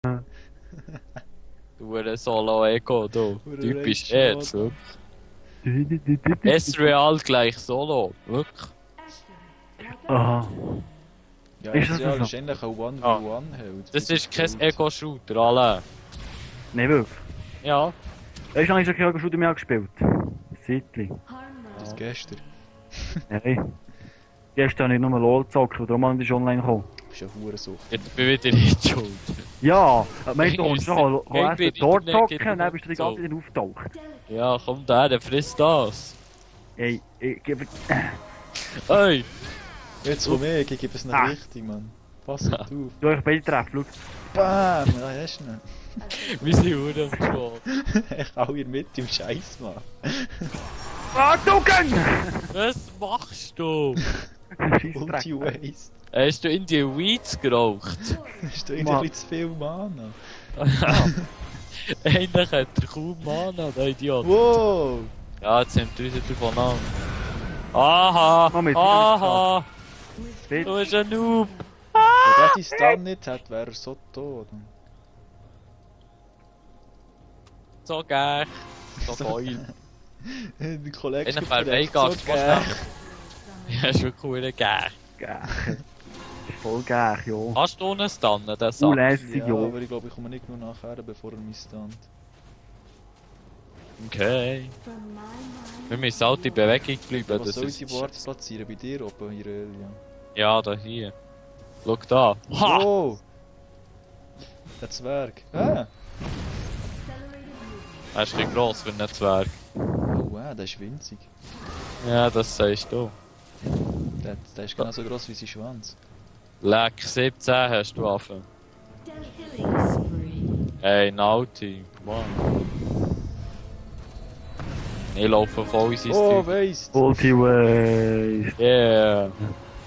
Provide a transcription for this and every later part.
Du ein Solo-Echo, du. Hure Typisch Rage jetzt, wirklich. S-Real gleich Solo, wirklich. Aha. Ja, Ist das Real so? ist eigentlich ein One-v-One-Held. Das ist kein Echo-Shooter, alle. Nein, wirklich. Ja. Weißt du, habe ich schon Shooter mehr gespielt? Zeitli. Das gestern. Nein. Gestern habe ich nur LOL gezockt, und darum ist online gekommen. Du bist ja Hurensucht. Jetzt bin ich wieder nicht schuld. Ja, meinst du, Ich kommst bin schon essen, dort Internet zocken, geht und dann bist du die so. ganze Zeit auftaucht. Ja, komm da, der frisst das. Ey, ich gebe... Hey! Jetzt komm ich gebe es nicht Ah. richtig, Mann. Pass nicht auf. Du, euch beide treffen, Bam! Da hast du ihn. Wir sind Huren am Schlafen. Ich hau hier mit im Scheiß, Mann. schau! Was machst du? Scheissdreck. Multi-Waste. Hast du in die Weeds geraucht? Ist da irgendwie ein bisschen zu viel Mana? Eigentlich hat er kaum Mana, der Idiot. Wow! Ja, jetzt nimmt er uns davon an. Aha! Mach mit, Aha! Bitte. Du bist ein Noob! Wenn er die Stun nicht hat, wäre er so tot. So geil. So geil. Der Kollege Einer ist wäre direkt Vegas so fast geil. Ja, ist wirklich cool geil. Gäch. Voll gäch, ja. Hast du einen Stun, den Sack? Lässig, Ja, ja. aber ich glaube, ich komme nicht nur nachher, bevor er mich stunt. Okay. Wir müssen halt in Bewegung bleiben. Was Das soll ist... ich die Warte platzieren? Bei dir oben, Irelia? Ja, da hier. Schau da. Ha! Oh! Der Zwerg. Ah! Er ist ein bisschen gross für einen Zwerg. Oh wow, der ist winzig. Ja, das sagst du. Der ist genauso gross wie sein Schwanz. Leck, 17 hast du Waffen. Hey, Naughty. Mann. Ich laufe voll in sein Oh, Zeug. weisst! Multi-Waste. Yeah.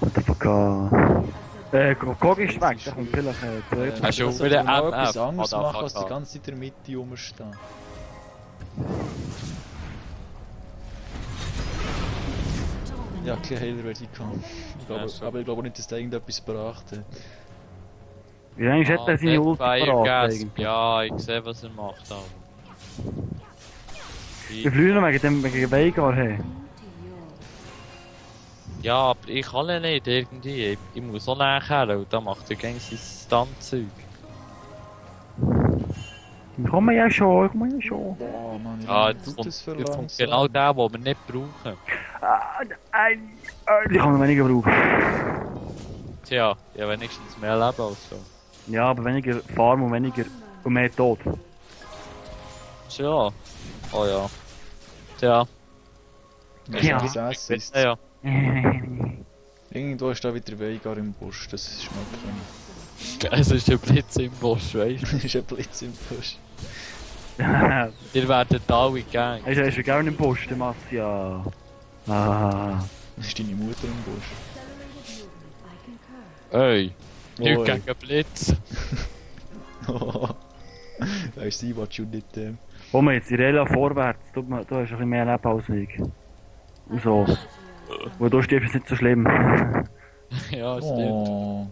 What the fuck? Gog ist weg, der kommt vielleicht zurück. Hast du das wieder noch MF? etwas anderes Oder machen, als AFK? die ganze Zeit in der Mitte rumstehen. Ja, kein Heiler werde ich kommen. Aber ich glaube nicht, dass der irgendetwas gebracht hat. Wie lange hat er seine Ulti Deadfire parat Gas. eigentlich? Ja, ich sehe, was er macht. Aber. Wie früher noch wegen Veigar, hey. Ja, aber ich kann ihn nicht irgendwie. Ich muss auch nachher und dann macht er gegen sein Stunt-Zeug. Ich komme ja schon. Boah, Mann, Ja, wie jetzt tut kommt, das für jetzt kommt langsam? genau der, den wir nicht brauchen. Die kann man weniger brauchen. Tja, ja wenigstens mehr Leben als so. Ja, aber weniger Farm und weniger und mehr Tod. Tja. Oh ja. Tja. Ja. Das Assist. Ja. Irgendwo ist da wieder Veigar im Busch, das ist schmeckt. Es ist ein Blitz im Busch, weißt Das ist ein Blitz im Busch. du? Ihr werdet alle gang. Er ist ja gerne im Busch, der Massia. Ah. Das ist deine Mutter im Busch. Hey. Nicht Oi. gegen Blitz. I see what you did there. Komm jetzt, Irela vorwärts. Du hast ein bisschen mehr Leben als ich. Und so. Wo du stirbst, ist nicht so schlimm. Ja, stimmt. Oh.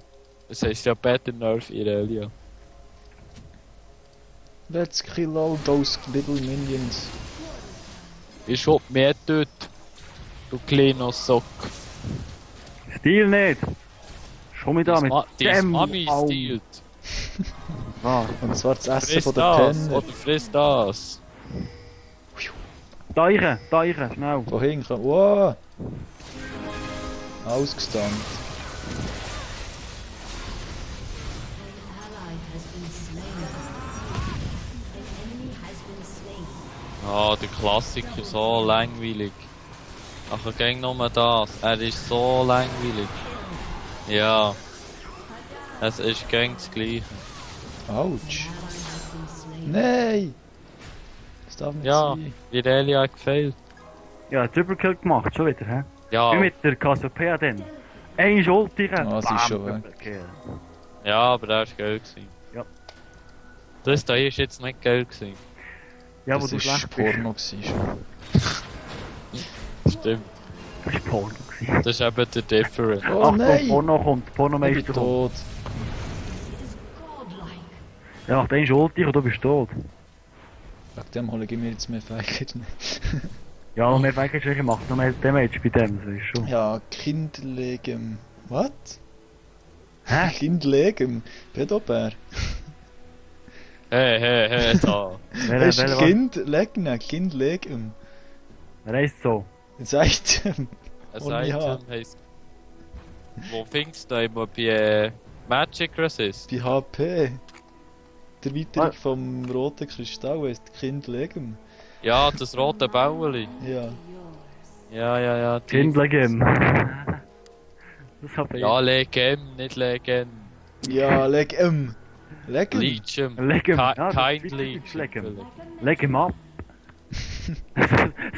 Das heisst ja Better Nerf Irelia. Let's kill all those little minions. Ich hab mehr tot. Du kleiner Sock. Stil nicht! Schon mit da mit Deine dem Mami Au. stiehlt. Was? Und zwar das Essen Friss von der das Penner. oder friss das. Da schnell. Wohin kann... Wow! Ausgestanzt. Ah, der Klassiker, so langweilig. Ach, er ging nur das. Er ist so langweilig. Ja. Es ist gäng das Gleiche. Autsch. Nein! Das darf nicht Ja, sein. Irelia hat gefehlt. Ja, Triple-Kill gemacht, schon wieder, hä? Ja, Wie mit der Cassiopeia denn. Ein Schultige. Ah, sie ist schon weg. Triple-Kill. ja, aber der war geil gewesen. Ja. Das da hier ist jetzt nicht geil gewesen. Ja, wo Das du ist schlecht bist. Porno gewesen schon. Stimmt. Das war Porno gewesen. Das ist eben der Different. Oh Achtung, nein! Porno kommt, Ich Pornomeister bin kommt. tot. Ja, nach dem Ulti und du bist tot. Wegen dem hole ich mir jetzt mehr Fähigkeit nicht. Ja, noch mehr Fähigkeitsschwäche macht noch mehr Damage bei dem, das ist schon. Ja, Kindlegem. Was? Hä? Kindlegem. Pedobär. Hey, da. Es ist Kindlegem. Kindlegem. Wer heisst so? Ein Item. Ein Ohne H. Item heisst... Wo findest du immer bei Magic Resist? Bei HP. Der Erweiterung Was? vom roten Kristall heisst Kindlegem. Ja, das rote Bauli. Ja. Ja, die- Kindlegem. Das hab ich. Ja, Legem, nicht Legem. Ja, Legem. Legem. Legion. Legem. Ki- Ja, das ist kindly. richtig, Legem. Leg ihm ab.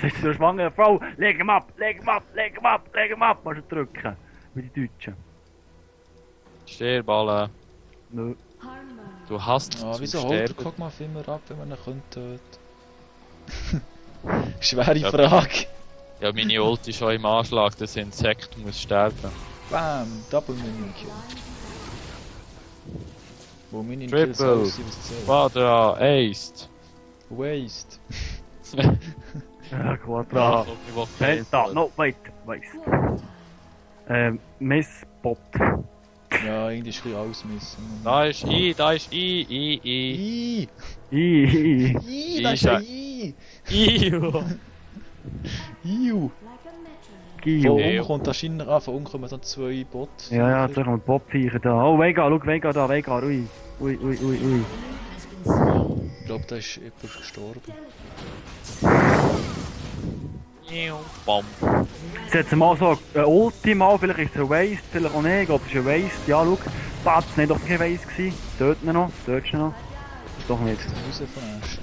Sagst du zur schwangere Frau, leg ihm ab, leg ihm ab, leg ihm ab, leg ihm ab, musst du drücken. Wie die Deutschen. Stirb alle. Nö. Du hast Ah, zum wieso holt der Sterben. Kog'Maw immer ab, wenn man ihn töten könnte? Schwere Ja. Frage. Ja, meine Ult ist schon im Anschlag, das Insekt muss sterben. Bam, Double Minion Kill. Wo Minion Triple. Kills aussehen, was zählt. Quadra, Ace. Waste. Ja, Quadra. Penta, no, wait, waste. Missbot. Ja, irgendwie ist ein bisschen ausmissen. Da ist I, da ist I. I, da ist I. ein I. Iu. Iu. Von Gio. oben kommt wahrscheinlich an, von unten kommen dann 2 Bots. Ja, jetzt haben wir Botviecher da. Oh, Vega, schau, Vega da, Vega, ui. Ui. Ich glaube, da ist jemand gestorben. Bam. Setzen mal so ein Ultima, vielleicht ist es ein Waste, vielleicht auch nicht, ich glaube es ist ein Waste. Ja, schau, Batz nicht doch kein Waste gewesen. Töten ihn noch, tötest ihn noch. Ist doch nicht. Raus von Ash.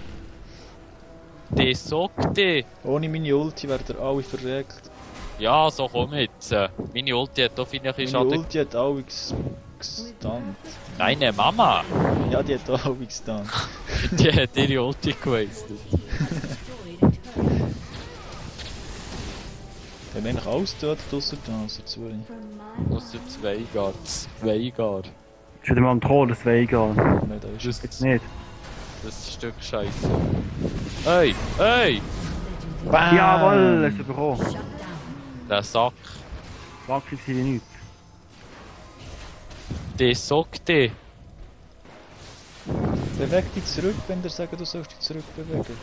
Die Sokte. Ohne meine Ulti werden alle verreckt. Ja, so komm jetzt. Meine Ulti hat doch vielleicht Meine Schaden. Ulti hat alle gestunt. Deine Mama. Ja, die hat alle gestunt. Die hat ihre Ulti gewastet. Die haben eigentlich alles getötet, ausser da, also 2. Das sind zwei gar. Ist wieder mal am Tor, das Vega. Nein, da ist Das, Jetzt nicht. das Stück Scheiße. Hey! Bam! Jawohl, hast du bekommen. Der Sack. Wackelig sind die nichts. Die Sokte. Beweg dich zurück, wenn der sagt, du sollst dich zurückbewegen.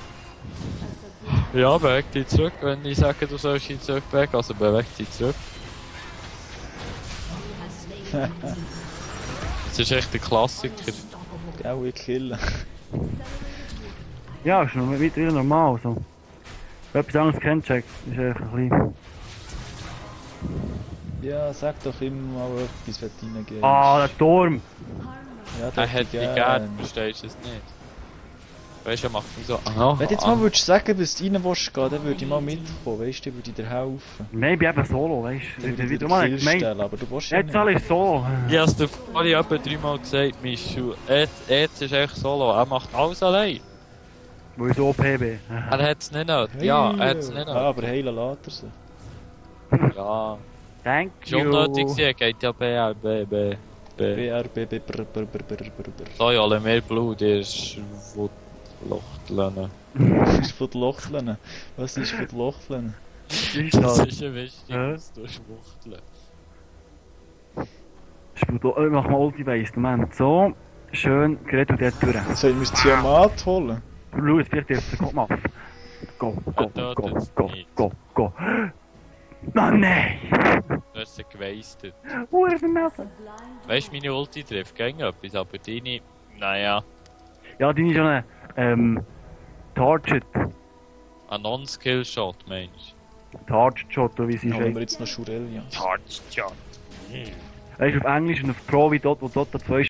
Ja, beweg dich zurück, wenn ich sage, du sollst dich zurückbewegen. Also beweg dich zurück. Das ist echt ein Klassiker. Gell, ich killen. Ja, ist noch wieder normal so. Wer etwas anderes kennt, checkt, ist echt ein bisschen... Ja, sag doch immer mal etwas, wenn du reingehst. Ah, der Turm! Ja, Er hätte dich gern, verstehst du es nicht? Weißt du, er macht mich so. Ah, Wenn du jetzt mal würdest sagen, bis du rein willst gehen, dann würde ich mal mitkommen, weißt du, würde ich dir helfen. Nein, ich bin eben solo, weißt Dann würde du. ich Wie dir du mal Kill gemeint. stellen, aber du willst ja Jetzt nicht. alles solo. Ich hab's dir vorhin etwa 3-mal gesagt, Michu. Jetzt ist echt solo, er macht alles allein. Wo ich so OP bin. Er hat's nicht nötig. Ja, er hat's nicht Ah, nötig. aber heilen lässt er sie. Ja. Thank Ist unnötig you. gewesen, geht ja BRB. BRB, brr. So, ja, alle mehr Blut, der ist Lochtlöhne. Ist von den Lochteln. Was ist von den Lochteln? Was ist Das das? ist ja wichtig, Hä? dass du schwuchteln. Ich mach mal Ulti-Base, Moment. So, schön, gerät und dort durch. Sollen wir das Tiamat holen? Schau jetzt vielleicht jetzt, guck mal. Go. Oh nein! Du hast sie gewastet. Hure vermessen. Weißt du, meine Ulti trifft gegen etwas, aber deine... Naja, Ja, die ist schon ein, Target. ein Non-Skill-Shot, meinst Target Shot, oder wie sie Holen wir heißt. jetzt noch Schurelia. du? Target-Shot. Weißt du, auf Englisch und auf Pro wie dort, wo dort 2